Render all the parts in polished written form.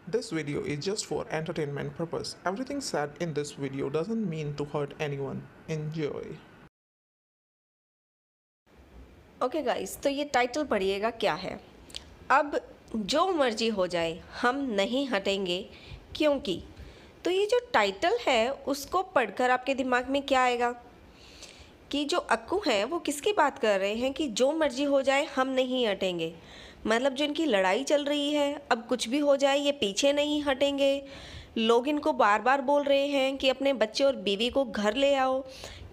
This video is just for entertainment purpose. Everything said in this video doesn't mean to hurt anyone. Enjoy. Okay guys, तो ये title पढ़िएगा क्या है। अब जो मर्जी हो जाए हम नहीं हटेंगे, क्योंकि तो ये जो टाइटल है उसको पढ़कर आपके दिमाग में क्या आएगा कि जो अक्कू हैं वो किसकी बात कर रहे हैं कि जो मर्जी हो जाए हम नहीं हटेंगे। मतलब जो इनकी लड़ाई चल रही है, अब कुछ भी हो जाए ये पीछे नहीं हटेंगे। लोग इनको बार बार बोल रहे हैं कि अपने बच्चे और बीवी को घर ले आओ,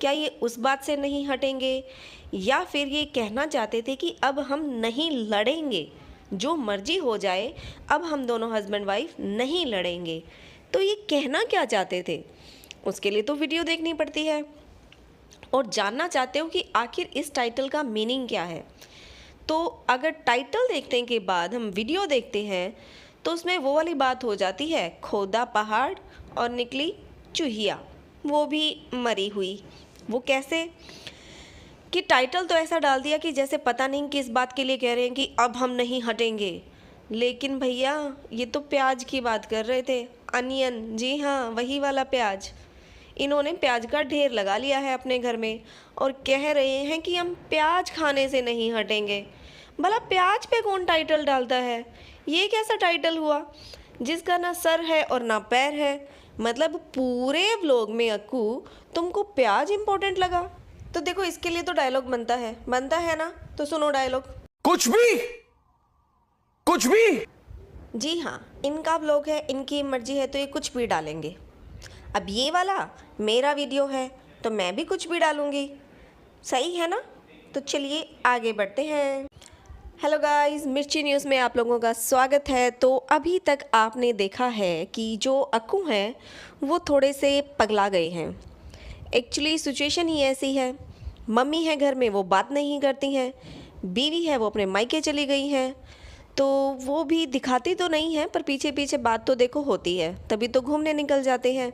क्या ये उस बात से नहीं हटेंगे? या फिर ये कहना चाहते थे कि अब हम नहीं लड़ेंगे, जो मर्जी हो जाए अब हम दोनों हस्बैंड वाइफ नहीं लड़ेंगे। तो ये कहना क्या चाहते थे, उसके लिए तो वीडियो देखनी पड़ती है और जानना चाहते हो कि आखिर इस टाइटल का मीनिंग क्या है। तो अगर टाइटल देखने के बाद हम वीडियो देखते हैं तो उसमें वो वाली बात हो जाती है, खोदा पहाड़ और निकली चूहिया, वो भी मरी हुई। वो कैसे कि टाइटल तो ऐसा डाल दिया कि जैसे पता नहीं किस बात के लिए कह रहे हैं कि अब हम नहीं हटेंगे। लेकिन भैया ये तो प्याज की बात कर रहे थे, अनियन, जी हाँ वही वाला प्याज। इन्होंने प्याज का ढेर लगा लिया है अपने घर में और कह रहे हैं कि हम प्याज खाने से नहीं हटेंगे। भला प्याज पे कौन टाइटल डालता है? ये कैसा टाइटल हुआ जिसका ना सर है और ना पैर है? मतलब पूरे व्लॉग में अक्कू तुमको प्याज इंपॉर्टेंट लगा? तो देखो इसके लिए तो डायलॉग बनता है ना, तो सुनो डायलॉग। कुछ भी जी हाँ, इनका व्लॉग है, इनकी मर्जी है तो ये कुछ भी डालेंगे। अब ये वाला मेरा वीडियो है तो मैं भी कुछ भी डालूँगी, सही है ना? तो चलिए आगे बढ़ते हैं। हेलो गाइस, मिर्ची न्यूज़ में आप लोगों का स्वागत है। तो अभी तक आपने देखा है कि जो अक्कू हैं वो थोड़े से पगला गए हैं। एक्चुअली सिचुएशन ही ऐसी है, मम्मी है घर में वो बात नहीं करती हैं, बीवी है वो अपने मायके चली गई हैं, तो वो भी दिखाती तो नहीं है पर पीछे पीछे बात तो देखो होती है, तभी तो घूमने निकल जाते हैं।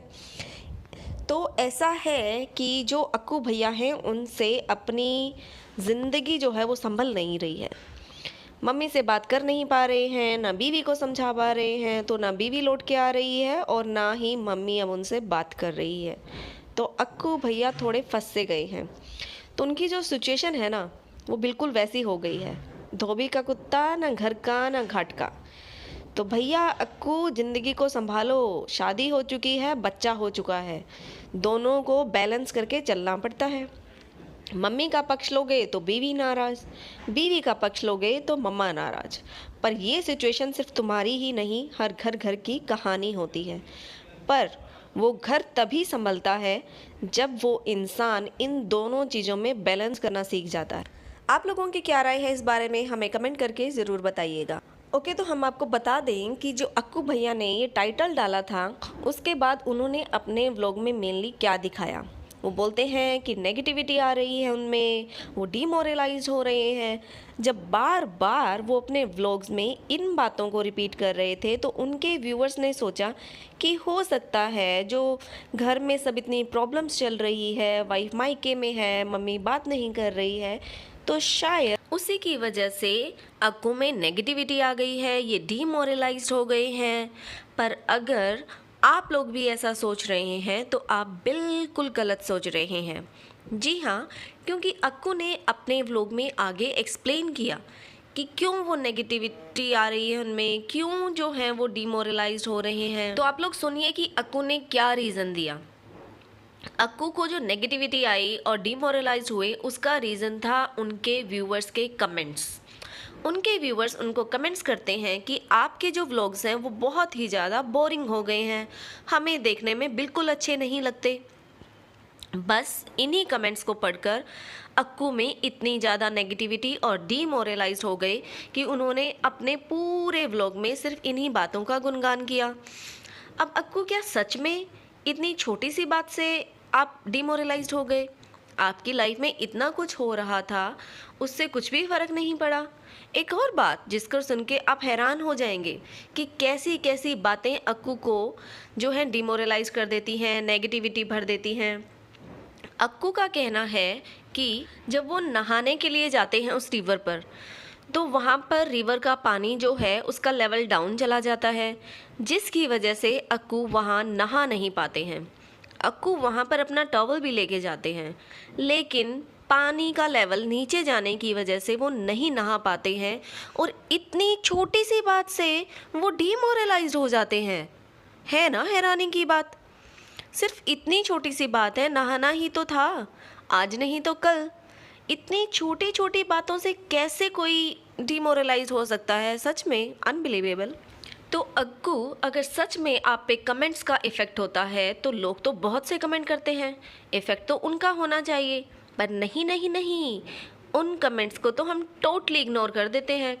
तो ऐसा है कि जो अक्कू भैया हैं उनसे अपनी ज़िंदगी जो है वो संभल नहीं रही है। मम्मी से बात कर नहीं पा रहे हैं, ना बीवी को समझा पा रहे हैं, तो ना बीवी लौट के आ रही है और ना ही मम्मी अब उनसे बात कर रही है। तो अक्कू भैया थोड़े फंस से गए हैं। तो उनकी जो सिचुएशन है ना वो बिल्कुल वैसी हो गई है, धोबी का कुत्ता, ना घर का ना घाट का। तो भैया अक्कू ज़िंदगी को संभालो, शादी हो चुकी है, बच्चा हो चुका है, दोनों को बैलेंस करके चलना पड़ता है। मम्मी का पक्ष लोगे तो बीवी नाराज़, बीवी का पक्ष लोगे तो मम्मा नाराज़। पर ये सिचुएशन सिर्फ तुम्हारी ही नहीं, हर घर घर की कहानी होती है। पर वो घर तभी संभलता है जब वो इंसान इन दोनों चीज़ों में बैलेंस करना सीख जाता है। आप लोगों की क्या राय है इस बारे में, हमें कमेंट करके ज़रूर बताइएगा। ओके, तो हम आपको बता दें कि जो अक्कू भैया ने ये टाइटल डाला था उसके बाद उन्होंने अपने व्लॉग में मेनली क्या दिखाया। वो बोलते हैं कि नेगेटिविटी आ रही है उनमें, वो डीमोरलाइज हो रहे हैं। जब बार बार वो अपने व्लॉग्स में इन बातों को रिपीट कर रहे थे तो उनके व्यूअर्स ने सोचा कि हो सकता है जो घर में सब इतनी प्रॉब्लम्स चल रही है, वाइफ मायके में है, मम्मी बात नहीं कर रही है, तो शायद उसी की वजह से अक्कू में नेगेटिविटी आ गई है, ये डीमोरलाइज्ड हो गए हैं। पर अगर आप लोग भी ऐसा सोच रहे हैं तो आप बिल्कुल गलत सोच रहे हैं। जी हाँ, क्योंकि अक्कू ने अपने व्लॉग में आगे एक्सप्लेन किया कि क्यों वो नेगेटिविटी आ रही है उनमें, क्यों जो है वो डीमोरलाइज्ड हो रहे हैं। तो आप लोग सुनिए कि अक्कू ने क्या रीज़न दिया। अक्कू को जो नेगेटिविटी आई और डीमोरलाइज हुए उसका रीज़न था उनके व्यूअर्स के कमेंट्स। उनके व्यूअर्स उनको कमेंट्स करते हैं कि आपके जो व्लॉग्स हैं वो बहुत ही ज़्यादा बोरिंग हो गए हैं, हमें देखने में बिल्कुल अच्छे नहीं लगते। बस इन्हीं कमेंट्स को पढ़कर अक्कू में इतनी ज़्यादा नेगेटिविटी और डीमोरलाइज हो गए कि उन्होंने अपने पूरे व्लॉग में सिर्फ इन्हीं बातों का गुणगान किया। अब अक्कू क्या सच में इतनी छोटी सी बात से आप डीमोरलाइज्ड हो गए? आपकी लाइफ में इतना कुछ हो रहा था, उससे कुछ भी फ़र्क नहीं पड़ा? एक और बात जिसको सुन के आप हैरान हो जाएंगे कि कैसी कैसी बातें अक्कू को जो है डिमोरलाइज कर देती हैं, नेगेटिविटी भर देती हैं। अक्कू का कहना है कि जब वो नहाने के लिए जाते हैं उस रिवर पर, तो वहाँ पर रिवर का पानी जो है उसका लेवल डाउन चला जाता है, जिसकी वजह से अक्कू वहाँ नहा नहीं पाते हैं। अक्कू वहाँ पर अपना टॉवल भी लेके जाते हैं, लेकिन पानी का लेवल नीचे जाने की वजह से वो नहीं नहा पाते हैं और इतनी छोटी सी बात से वो डीमोरलाइज्ड हो जाते हैं। है ना हैरानी की बात? सिर्फ इतनी छोटी सी बात है, नहाना ही तो था, आज नहीं तो कल। इतनी छोटी छोटी बातों से कैसे कोई डिमोरलाइज हो सकता है? सच में अनबिलीवेबल। तो अक्कू, अगर सच में आप पे कमेंट्स का इफ़ेक्ट होता है तो लोग तो बहुत से कमेंट करते हैं, इफ़ेक्ट तो उनका होना चाहिए। पर नहीं नहीं नहीं, उन कमेंट्स को तो हम टोटली इग्नोर कर देते हैं।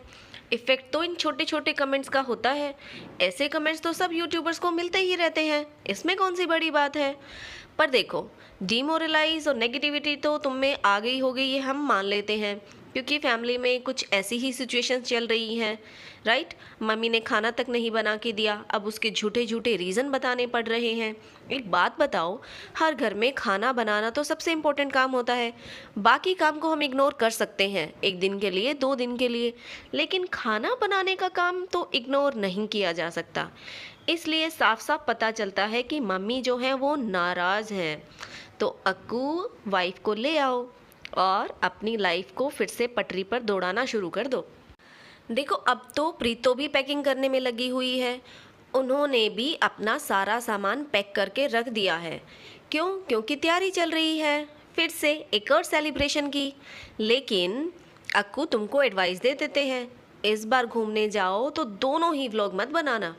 इफ़ेक्ट तो इन छोटे छोटे कमेंट्स का होता है। ऐसे कमेंट्स तो सब यूट्यूबर्स को मिलते ही रहते हैं, इसमें कौन सी बड़ी बात है? पर देखो, डीमोरलाइज और नेगेटिविटी तो तुम में आ गई होगी, ये हम मान लेते हैं, क्योंकि फैमिली में कुछ ऐसी ही सिचुएशंस चल रही हैं, राइट? मम्मी ने खाना तक नहीं बना के दिया, अब उसके झूठे झूठे रीज़न बताने पड़ रहे हैं। एक बात बताओ, हर घर में खाना बनाना तो सबसे इम्पोर्टेंट काम होता है। बाकी काम को हम इग्नोर कर सकते हैं, एक दिन के लिए, 2 दिन के लिए, लेकिन खाना बनाने का काम तो इग्नोर नहीं किया जा सकता। इसलिए साफ साफ पता चलता है कि मम्मी जो है वो नाराज़ हैं। तो अक्कू, वाइफ को ले आओ और अपनी लाइफ को फिर से पटरी पर दौड़ाना शुरू कर दो। देखो, अब तो प्रीतो भी पैकिंग करने में लगी हुई है। उन्होंने भी अपना सारा सामान पैक करके रख दिया है। क्यों? क्योंकि तैयारी चल रही है फिर से एक और सेलिब्रेशन की। लेकिन अक्कू, तुमको एडवाइस दे देते हैं, इस बार घूमने जाओ तो दोनों ही व्लॉग मत बनाना,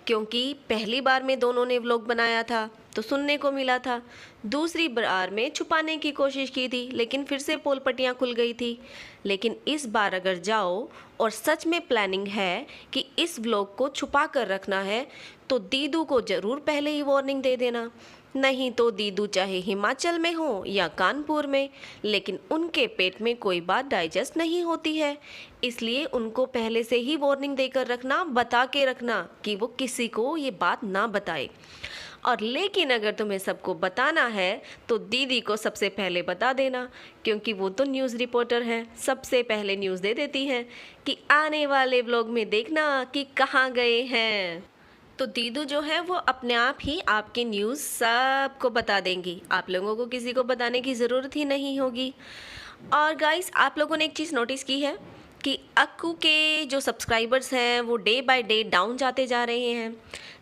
क्योंकि पहली बार में दोनों ने व्लॉग बनाया था तो सुनने को मिला था, दूसरी बार में छुपाने की कोशिश की थी लेकिन फिर से पोल पट्टियाँ खुल गई थी। लेकिन इस बार अगर जाओ और सच में प्लानिंग है कि इस व्लॉग को छुपा कर रखना है तो दीदू को ज़रूर पहले ही वार्निंग दे देना। नहीं तो दीदू चाहे हिमाचल में हो या कानपुर में, लेकिन उनके पेट में कोई बात डाइजेस्ट नहीं होती है, इसलिए उनको पहले से ही वार्निंग देकर रखना, बता के रखना कि वो किसी को ये बात ना बताए। और लेकिन अगर तुम्हें सबको बताना है तो दीदी को सबसे पहले बता देना, क्योंकि वो तो न्यूज़ रिपोर्टर हैं, सबसे पहले न्यूज़ दे देती हैं कि आने वाले व्लॉग में देखना कि कहाँ गए हैं। तो दीदू जो है वो अपने आप ही आपकी न्यूज़ सबको बता देंगी, आप लोगों को किसी को बताने की ज़रूरत ही नहीं होगी। और गाइस, आप लोगों ने एक चीज़ नोटिस की है कि अक्कू के जो सब्सक्राइबर्स हैं वो डे बाय डे डाउन जाते जा रहे हैं।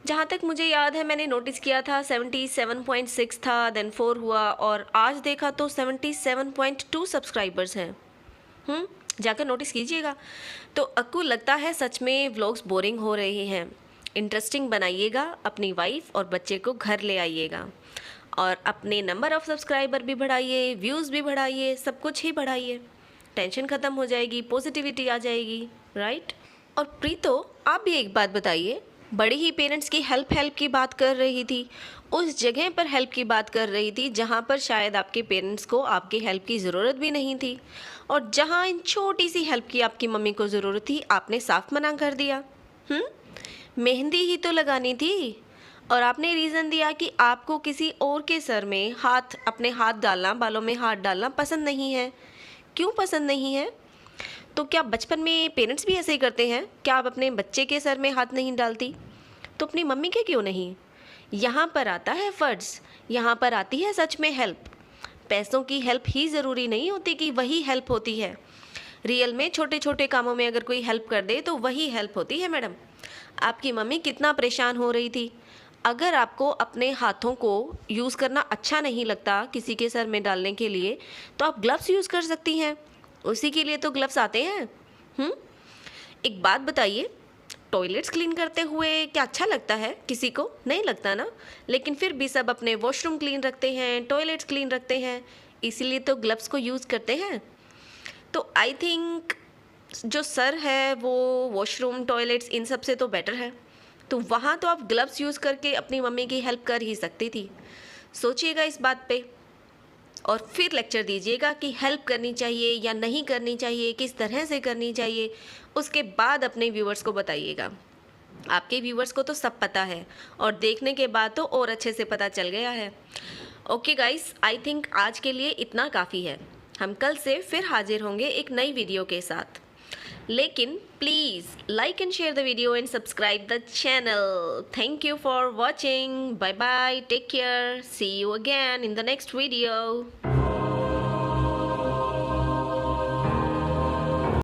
जहाँ तक मुझे याद है, मैंने नोटिस किया था 77.6 था, देन 4 हुआ और आज देखा तो 77.2 सब्सक्राइबर्स हैं। जाकर नोटिस कीजिएगा। तो अक्कू, लगता है सच में व्लॉग्स बोरिंग हो रहे हैं, इंटरेस्टिंग बनाइएगा, अपनी वाइफ और बच्चे को घर ले आइएगा और अपने नंबर ऑफ़ सब्सक्राइबर भी बढ़ाइए, व्यूज़ भी बढ़ाइए, सब कुछ ही बढ़ाइए। टेंशन ख़त्म हो जाएगी, पॉजिटिविटी आ जाएगी, राइट? और प्रीतो, आप भी एक बात बताइए, बड़ी ही पेरेंट्स की हेल्प की बात कर रही थी, उस जगह पर हेल्प की बात कर रही थी जहाँ पर शायद आपके पेरेंट्स को आपकी हेल्प की ज़रूरत भी नहीं थी, और जहाँ इन छोटी सी हेल्प की आपकी मम्मी को ज़रूरत थी आपने साफ मना कर दिया। मेहंदी ही तो लगानी थी और आपने रीज़न दिया कि आपको किसी और के सर में अपने हाथ डालना, बालों में हाथ डालना पसंद नहीं है। क्यों पसंद नहीं है? तो क्या बचपन में पेरेंट्स भी ऐसे ही करते हैं? क्या आप अपने बच्चे के सर में हाथ नहीं डालती? तो अपनी मम्मी के क्यों नहीं? यहाँ पर आता है फ़र्ज़, यहाँ पर आती है सच में हेल्प। पैसों की हेल्प ही ज़रूरी नहीं होती कि वही हेल्प होती है। रियल में छोटे छोटे कामों में अगर कोई हेल्प कर दे तो वही हेल्प होती है। मैडम, आपकी मम्मी कितना परेशान हो रही थी। अगर आपको अपने हाथों को यूज़ करना अच्छा नहीं लगता किसी के सर में डालने के लिए, तो आप ग्लव्स यूज़ कर सकती हैं, उसी के लिए तो ग्लव्स आते हैं। एक बात बताइए, टॉयलेट्स क्लीन करते हुए क्या अच्छा लगता है? किसी को नहीं लगता ना, लेकिन फिर भी सब अपने वॉशरूम क्लीन रखते हैं, टॉयलेट्स क्लीन रखते हैं, इसीलिए तो ग्लव्स को यूज़ करते हैं। तो आई थिंक जो सर है वो वॉशरूम, टॉयलेट्स इन सब से तो बेटर है, तो वहाँ तो आप ग्लव्स यूज़ करके अपनी मम्मी की हेल्प कर ही सकती थी। सोचिएगा इस बात पे और फिर लेक्चर दीजिएगा कि हेल्प करनी चाहिए या नहीं करनी चाहिए, किस तरह से करनी चाहिए, उसके बाद अपने व्यूअर्स को बताइएगा। आपके व्यूअर्स को तो सब पता है और देखने के बाद तो और अच्छे से पता चल गया है। ओके गाइस, आई थिंक आज के लिए इतना काफ़ी है। हम कल से फिर हाजिर होंगे एक नई वीडियो के साथ। लेकिन please like and share the video and subscribe the channel. Thank you for watching. Bye bye. Take care. See you again in the next video.